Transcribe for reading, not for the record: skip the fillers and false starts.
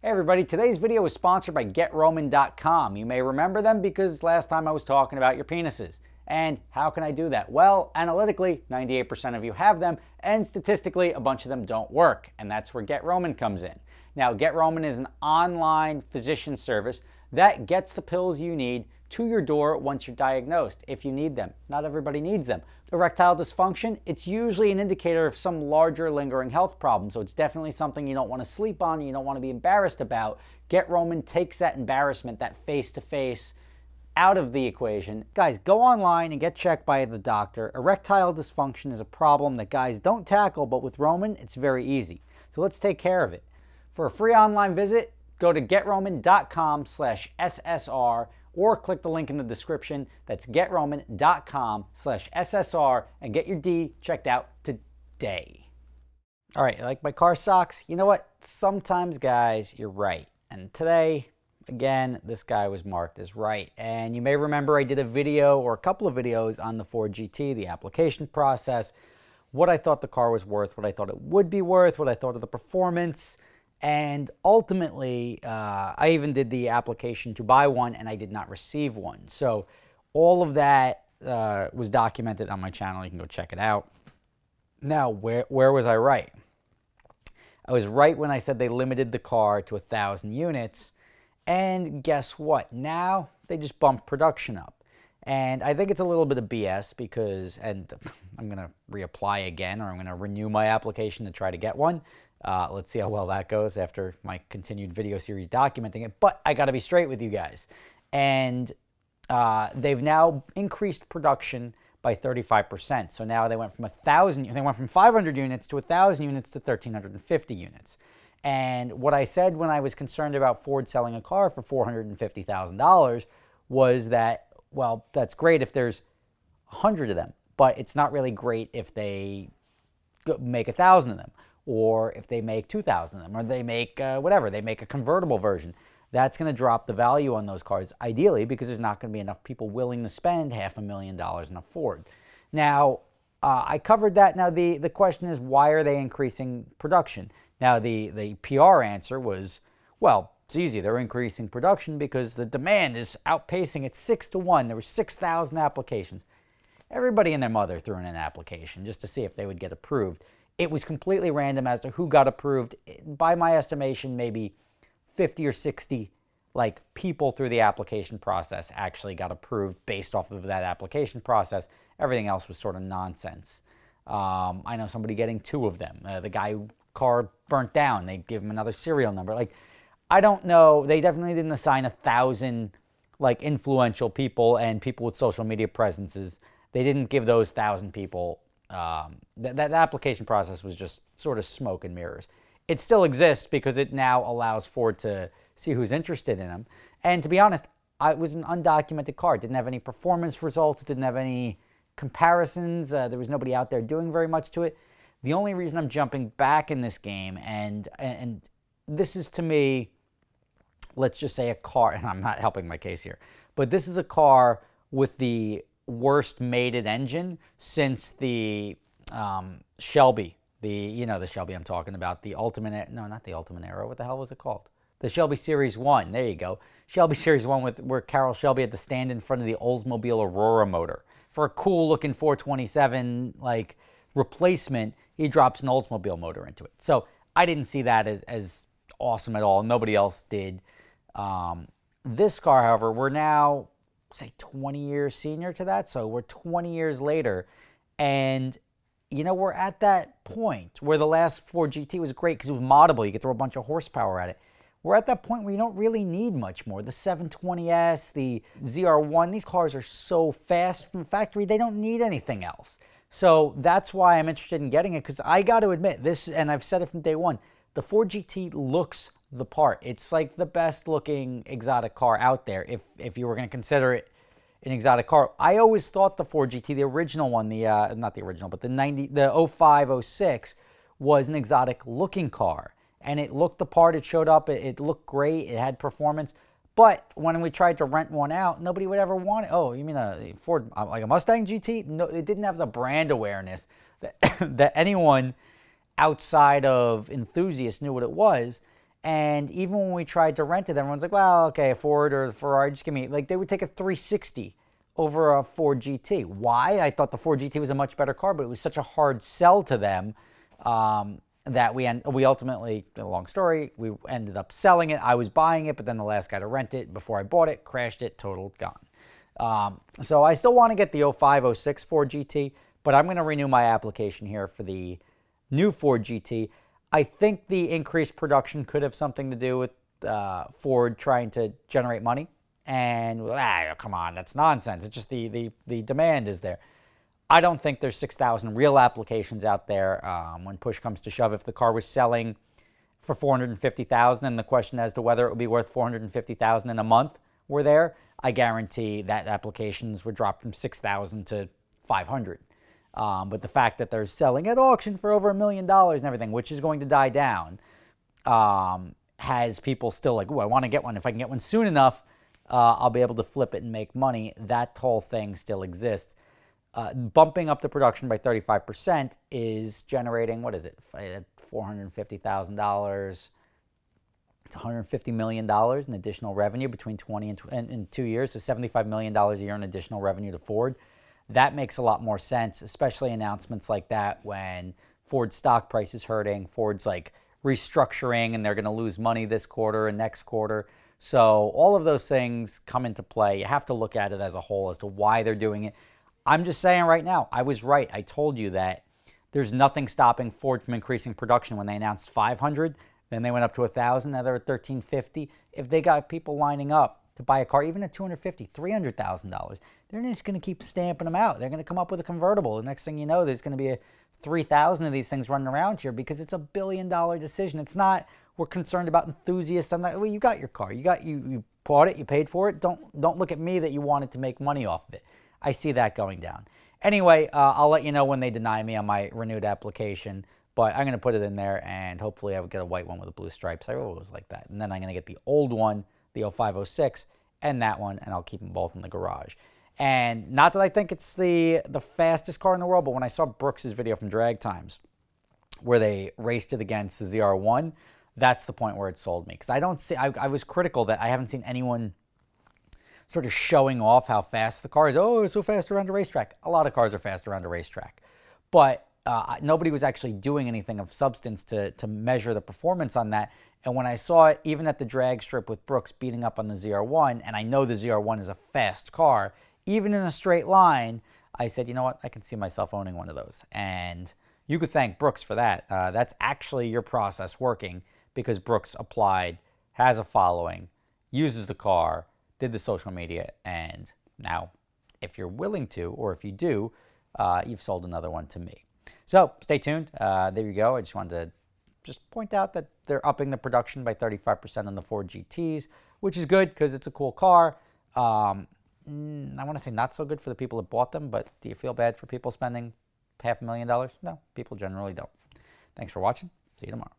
Hey everybody, today's video is sponsored by GetRoman.com. You may remember them because last time I was talking about your penises. And how can I do that? Well, analytically, 98% of you have them, and statistically, a bunch of them don't work. And that's where GetRoman comes in. Now, GetRoman is an online physician service that gets the pills you need to your door once you're diagnosed, if you need them. Not everybody needs them. Erectile dysfunction, it's usually an indicator of some larger lingering health problem, so it's definitely something you don't want to sleep on, you don't want to be embarrassed about. GetRoman takes that embarrassment, that face-to-face, out of the equation. Guys, go online and get checked by the doctor. Erectile dysfunction is a problem that guys don't tackle, but with Roman, it's very easy. So let's take care of it. For a free online visit, go to GetRoman.com/SSR or click the link in the description. That's GetRoman.com/SSR and get your D checked out today. All right, you like my car socks? You know what? Sometimes, guys, you're right. And today, again, this guy was marked as right. And you may remember I did a video or a couple of videos on the Ford GT, the application process, what I thought the car was worth, what I thought it would be worth, what I thought of the performance. And ultimately, I even did the application to buy one, and I did not receive one. So all of that was documented on my channel. You can go check it out. Now, where was I right? I was right when I said they limited the car to 1,000 units. And guess what? Now they just bumped production up. And I think it's a little bit of BS because, and I'm going to reapply again, or I'm going to renew my application to try to get one. Let's see how well that goes after my continued video series documenting it. But I got to be straight with you guys. And they've now increased production by 35%. So now they went from 500 units to 1,000 units to 1,350 units. And what I said when I was concerned about Ford selling a car for $450,000 was that, well, that's great if there's 100 of them, but it's not really great if they make 1,000 of them, or if they make 2,000 of them, or they make whatever, they make a convertible version. That's going to drop the value on those cars, ideally, because there's not going to be enough people willing to spend $500,000 in a Ford. Now, I covered that. Now, the question is, why are they increasing production? Now, the PR answer was, well, it's easy. They're increasing production because the demand is outpacing it 6-to-1. There were 6,000 applications. Everybody and their mother threw in an application just to see if they would get approved. It was completely random as to who got approved. By my estimation, maybe 50 or 60 people through the application process actually got approved based off of that application process. Everything else was sort of nonsense. I know somebody getting 2 of them. The guy who car burnt down, they give him another serial number. I don't know. They definitely didn't assign 1,000 influential people and people with social media presences. They didn't give those 1,000 people. That application process was just sort of smoke and mirrors. It still exists because it now allows Ford to see who's interested in them. And to be honest, it was an undocumented car. It didn't have any performance results. It didn't have any comparisons. There was nobody out there doing very much to it. The only reason I'm jumping back in this game, and this is to me, let's just say a car, and I'm not helping my case here, but this is a car with the worst mated engine since the Shelby, the Shelby I'm talking about, the Ultimate, no, not the Ultimate Aero, what the hell was it called? The Shelby Series 1, there you go. Shelby Series 1 where Carroll Shelby had to stand in front of the Oldsmobile Aurora motor. For a cool looking 427 replacement, he drops an Oldsmobile motor into it. So I didn't see that as awesome at all. Nobody else did. This car, however, we're now, say, 20 years senior to that. So we're 20 years later. And, we're at that point where the last Ford GT was great because it was moddable. You could throw a bunch of horsepower at it. We're at that point where you don't really need much more. The 720S, the ZR1, these cars are so fast from the factory, they don't need anything else. So that's why I'm interested in getting it, because I got to admit, this, and I've said it from day one, the Ford GT looks the part. It's like the best looking exotic car out there if you were going to consider it an exotic car. I always thought the Ford GT, the original one, not the original, but the 05, 06 was an exotic looking car. And it looked the part, it showed up, it looked great, it had performance. But when we tried to rent one out, nobody would ever want it. Oh, you mean a Ford, like a Mustang GT? No, it didn't have the brand awareness that anyone outside of enthusiasts knew what it was. And even when we tried to rent it, everyone's like, well, okay, a Ford or a Ferrari, just give me, like, they would take a 360 over a Ford GT. Why? I thought the Ford GT was a much better car, but it was such a hard sell to them that we ultimately, a long story, we ended up selling it. I was buying it, but then the last guy to rent it before I bought it, crashed it, totaled, gone. So I still want to get the 05, 06 Ford GT, but I'm going to renew my application here for the new Ford GT. I think the increased production could have something to do with Ford trying to generate money. And, come on, that's nonsense. It's just the demand is there. I don't think there's 6,000 real applications out there when push comes to shove. If the car was selling for $450,000 and the question as to whether it would be worth $450,000 in a month were there, I guarantee that applications would drop from 6,000 to 500. But the fact that they're selling at auction for over $1 million and everything, which is going to die down, has people still like, ooh, I want to get one. If I can get one soon enough, I'll be able to flip it and make money. That whole thing still exists. Bumping up the production by 35% is generating, what is it, $450,000. It's $150 million in additional revenue between 20 and 2 years, so $75 million a year in additional revenue to Ford. That makes a lot more sense, especially announcements like that when Ford's stock price is hurting, Ford's like restructuring and they're going to lose money this quarter and next quarter. So all of those things come into play. You have to look at it as a whole as to why they're doing it. I'm just saying right now, I was right. I told you that there's nothing stopping Ford from increasing production. When they announced 500, then they went up to 1,000, now they're at 1,350. If they got people lining up to buy a car, even at $250,000, $300,000, they're just going to keep stamping them out. They're going to come up with a convertible. The next thing you know, there's going to be 3,000 of these things running around here because it's a $1 billion decision. It's not, we're concerned about enthusiasts. I'm not, well, you got your car. You bought it. You paid for it. Don't look at me that you wanted to make money off of it. I see that going down. Anyway, I'll let you know when they deny me on my renewed application, but I'm going to put it in there, and hopefully I will get a white one with the blue stripes. I always like that. And then I'm going to get the old one, the 05, 06, and that one, and I'll keep them both in the garage. And not that I think it's the fastest car in the world, but when I saw Brooks' video from Drag Times, where they raced it against the ZR1, that's the point where it sold me. Because I don't see, I was critical that I haven't seen anyone sort of showing off how fast the car is. Oh, it's so fast around a racetrack. A lot of cars are fast around a racetrack. But nobody was actually doing anything of substance to measure the performance on that. And when I saw it, even at the drag strip with Brooks beating up on the ZR1, and I know the ZR1 is a fast car, even in a straight line, I said, you know what, I can see myself owning one of those. And you could thank Brooks for that. That's actually your process working because Brooks applied, has a following, uses the car, did the social media, and now if you're willing to, or if you do, you've sold another one to me. So stay tuned. There you go. I just wanted to point out that they're upping the production by 35% on the Ford GTs, which is good because it's a cool car. I want to say not so good for the people that bought them, but do you feel bad for people spending $500,000? No, people generally don't. Thanks for watching. See you tomorrow.